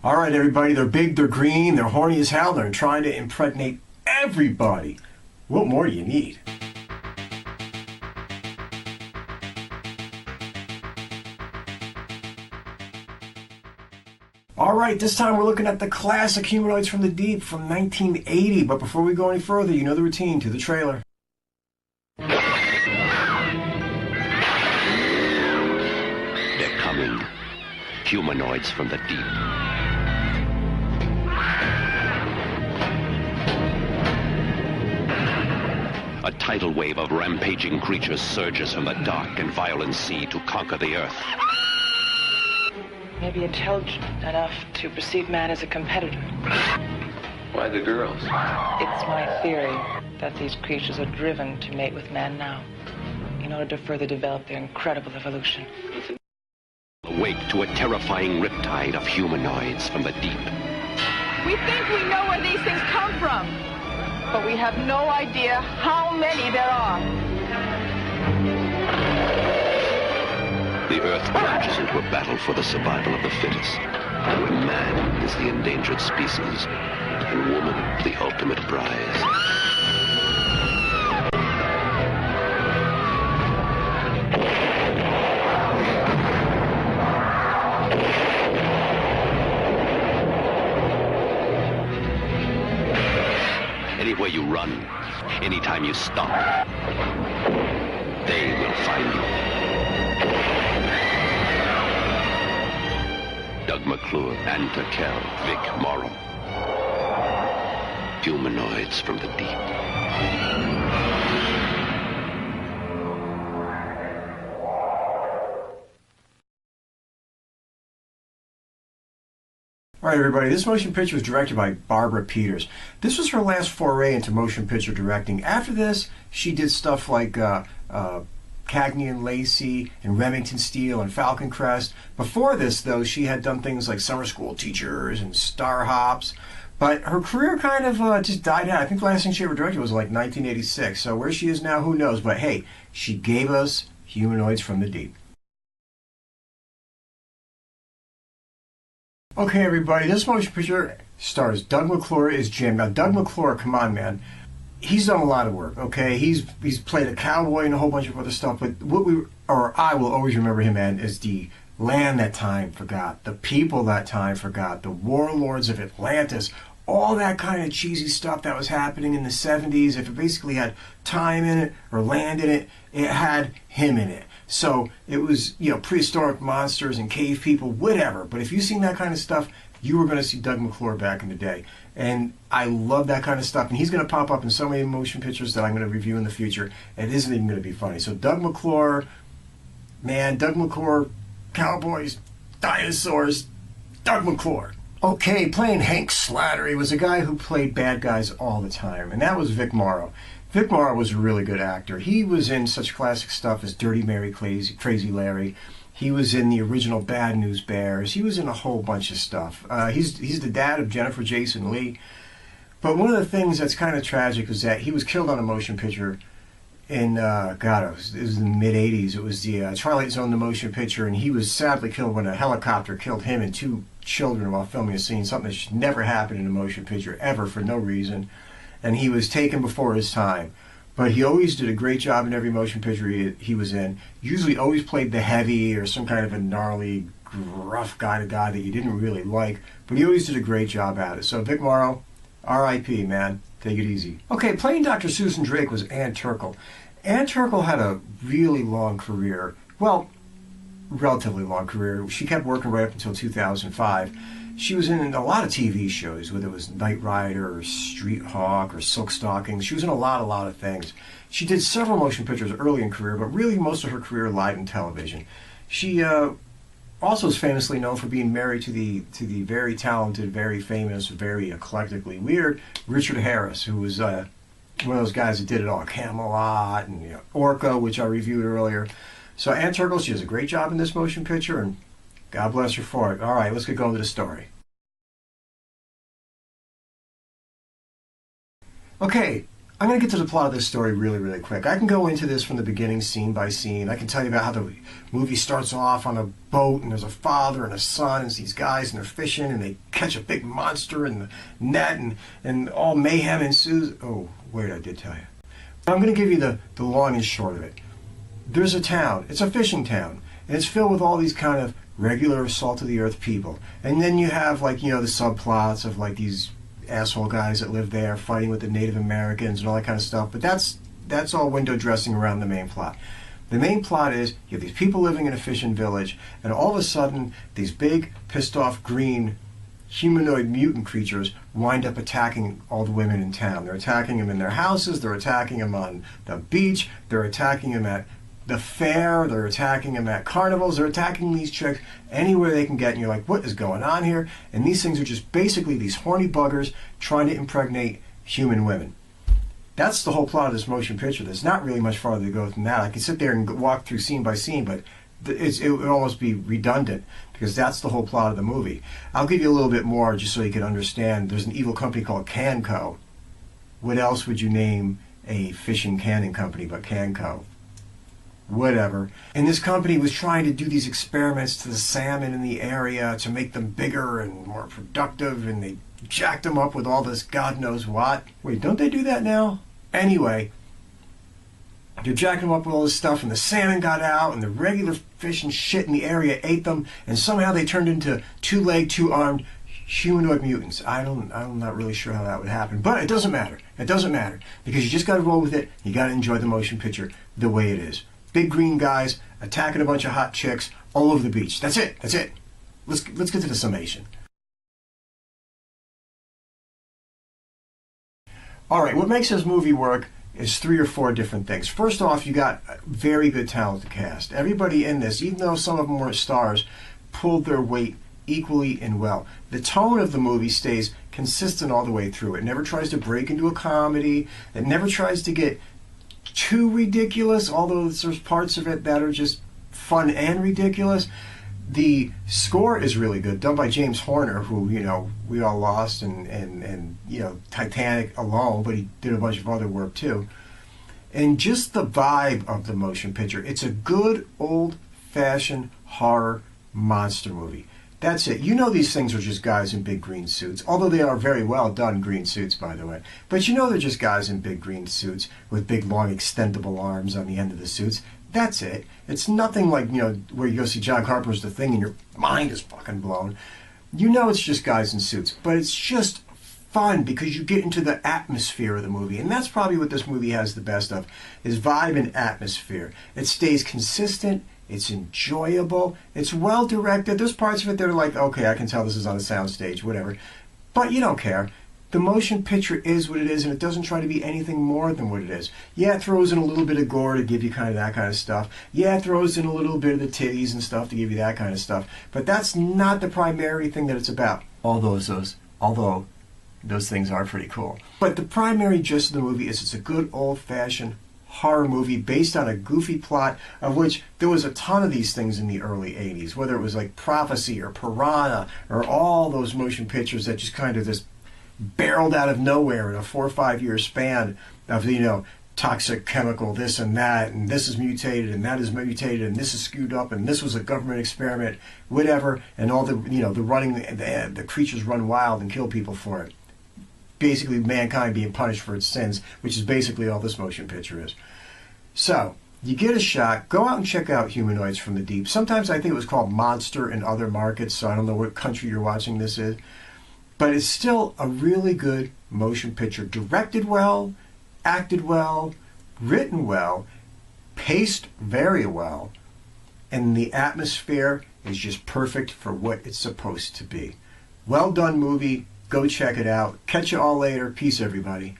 All right, everybody, they're big, they're green, they're horny as hell, they're trying to impregnate everybody. What more do you need? All right, this time we're looking at the classic Humanoids from the Deep from 1980. But before we go any further, you know the routine, to the trailer. They're coming. Humanoids from the Deep. A tidal wave of rampaging creatures surges from the dark and violent sea to conquer the Earth. Maybe intelligent enough to perceive man as a competitor. Why the girls? It's my theory that these creatures are driven to mate with man now, in order to further develop their incredible evolution. Awake to a terrifying riptide of humanoids from the deep. We think we know where these things come from, but we have no idea how many there are. The Earth plunges into a battle for the survival of the fittest, where man is the endangered species and woman the ultimate prize. Anywhere you run, anytime you stop, they will find you. Doug McClure and Turkel, Vic Morrow. Humanoids from the Deep. All right, everybody, this motion picture was directed by Barbara Peeters. This was her last foray into motion picture directing. After this, she did stuff like Cagney and Lacey and Remington Steele and Falcon Crest. Before this, though, she had done things like Summer School Teachers and Star Hops. But her career kind of just died out. I think the last thing she ever directed was like 1986. So where she is now, who knows? But hey, she gave us Humanoids from the Deep. Okay, everybody, this motion picture stars Doug McClure as Jim. Now, Doug McClure, come on, man. He's done a lot of work, okay? He's played a cowboy and a whole bunch of other stuff, but I will always remember him as the land that time forgot, the people that time forgot, the warlords of Atlantis, all that kind of cheesy stuff that was happening in the 70s. If it basically had time in it or land in it, it had him in it. So it was, prehistoric monsters and cave people, whatever. But if you've seen that kind of stuff, you were going to see Doug McClure back in the day. And I love that kind of stuff. And he's going to pop up in so many motion pictures that I'm going to review in the future. It isn't even going to be funny. So Doug McClure, man, Doug McClure, cowboys, dinosaurs, Doug McClure. Okay, playing Hank Slattery was a guy who played bad guys all the time. And that was Vic Morrow. Vic Morrow was a really good actor. He was in such classic stuff as Dirty Mary, Crazy Larry. He was in the original Bad News Bears. He was in a whole bunch of stuff. He's the dad of Jennifer Jason Leigh. But one of the things that's kind of tragic is that he was killed on a motion picture in, it was in the mid-'80s. It was the Twilight Zone, the motion picture, and he was sadly killed when a helicopter killed him and two children while filming a scene, something that should never happen in a motion picture, ever, for no reason. And he was taken before his time. But he always did a great job in every motion picture he was in. Usually always played the heavy or some kind of a gnarly, gruff guy that you didn't really like. But he always did a great job at it. So Vic Morrow, R.I.P., man. Take it easy. Okay, playing Dr. Susan Drake was Ann Turkel. Ann Turkel had a really long career. Well, relatively long career. She kept working right up until 2005. She was in a lot of TV shows, whether it was Knight Rider or Street Hawk or Silk Stockings. She was in a lot of things. She did several motion pictures early in career, but really most of her career lied in television. She also is famously known for being married to the very talented, very famous, very eclectically weird Richard Harris, who was one of those guys that did it all, Camelot and Orca, which I reviewed earlier. So Ann Turkel, she does a great job in this motion picture, and God bless her for it. All right, let's get going to the story. Okay, I'm going to get to the plot of this story really, really quick. I can go into this from the beginning, scene by scene. I can tell you about how the movie starts off on a boat, and there's a father and a son, and it's these guys, and they're fishing, and they catch a big monster in the net, and all mayhem ensues. Oh, wait, I did tell you. But I'm going to give you the long and short of it. There's a town. It's a fishing town, and it's filled with all these kind of regular salt-of-the-earth people. And then you have, like, the subplots of, like, these asshole guys that live there fighting with the Native Americans and all that kind of stuff. But that's all window dressing around the main plot. The main plot is you have these people living in a fishing village, and all of a sudden these big, pissed-off, green, humanoid mutant creatures wind up attacking all the women in town. They're attacking them in their houses, they're attacking them on the beach, they're attacking them at the fair, they're attacking them at carnivals, they're attacking these chicks anywhere they can get, and you're like, what is going on here? And these things are just basically these horny buggers trying to impregnate human women. That's the whole plot of this motion picture. There's not really much farther to go than that. I can sit there and walk through scene by scene, but it would almost be redundant, because that's the whole plot of the movie. I'll give you a little bit more just so you can understand. There's an evil company called Canco. What else would you name a fishing canning company but Canco? Whatever. And this company was trying to do these experiments to the salmon in the area to make them bigger and more productive, and they jacked them up with all this God knows what. Wait, don't they do that now? Anyway, they're jacking them up with all this stuff, and the salmon got out, and the regular fish and shit in the area ate them, and somehow they turned into two-legged, two-armed humanoid mutants. I'm not really sure how that would happen, but it doesn't matter. It doesn't matter, because you just got to roll with it. You got to enjoy the motion picture the way it is. Big green guys attacking a bunch of hot chicks all over the beach. That's it. That's it. Let's get to the summation. All right, what makes this movie work is 3 or 4 different things. First off, you got a very good talented cast. Everybody in this, even though some of them weren't stars, pulled their weight equally and well. The tone of the movie stays consistent all the way through. It never tries to break into a comedy. It never tries to get too ridiculous, although there's parts of it that are just fun and ridiculous. The score is really good, done by James Horner, who, we all lost, and Titanic alone, but he did a bunch of other work too. And just the vibe of the motion picture. It's a good old-fashioned horror monster movie. That's it. These things are just guys in big green suits, although they are very well done green suits, by the way. But they're just guys in big green suits with big, long, extendable arms on the end of the suits. That's it. It's nothing like, where you go see John Carpenter's The Thing and your mind is fucking blown. It's just guys in suits. But it's just fun because you get into the atmosphere of the movie. And that's probably what this movie has the best of, is vibe and atmosphere. It stays consistent. It's enjoyable. It's well directed. There's parts of it that are like, okay, I can tell this is on a soundstage, whatever. But you don't care. The motion picture is what it is, and it doesn't try to be anything more than what it is. Yeah, it throws in a little bit of gore to give you kind of that kind of stuff. Yeah, it throws in a little bit of the titties and stuff to give you that kind of stuff. But that's not the primary thing that it's about. Although those things are pretty cool. But the primary gist of the movie is it's a good old-fashioned horror movie based on a goofy plot, of which there was a ton of these things in the early 80s, whether it was like Prophecy or Piranha or all those motion pictures that just kind of just barreled out of nowhere in a 4 or 5 year span of, toxic chemical, this and that, and this is mutated, and that is mutated, and this is skewed up, and this was a government experiment, whatever, and all the, the creatures run wild and kill people for it. Basically mankind being punished for its sins, which is basically all this motion picture is. So, you get a shot, go out and check out Humanoids from the Deep. Sometimes I think it was called Monster in other markets, so I don't know what country you're watching this is. But it's still a really good motion picture. Directed well, acted well, written well, paced very well, and the atmosphere is just perfect for what it's supposed to be. Well done movie. Go check it out. Catch you all later. Peace, everybody.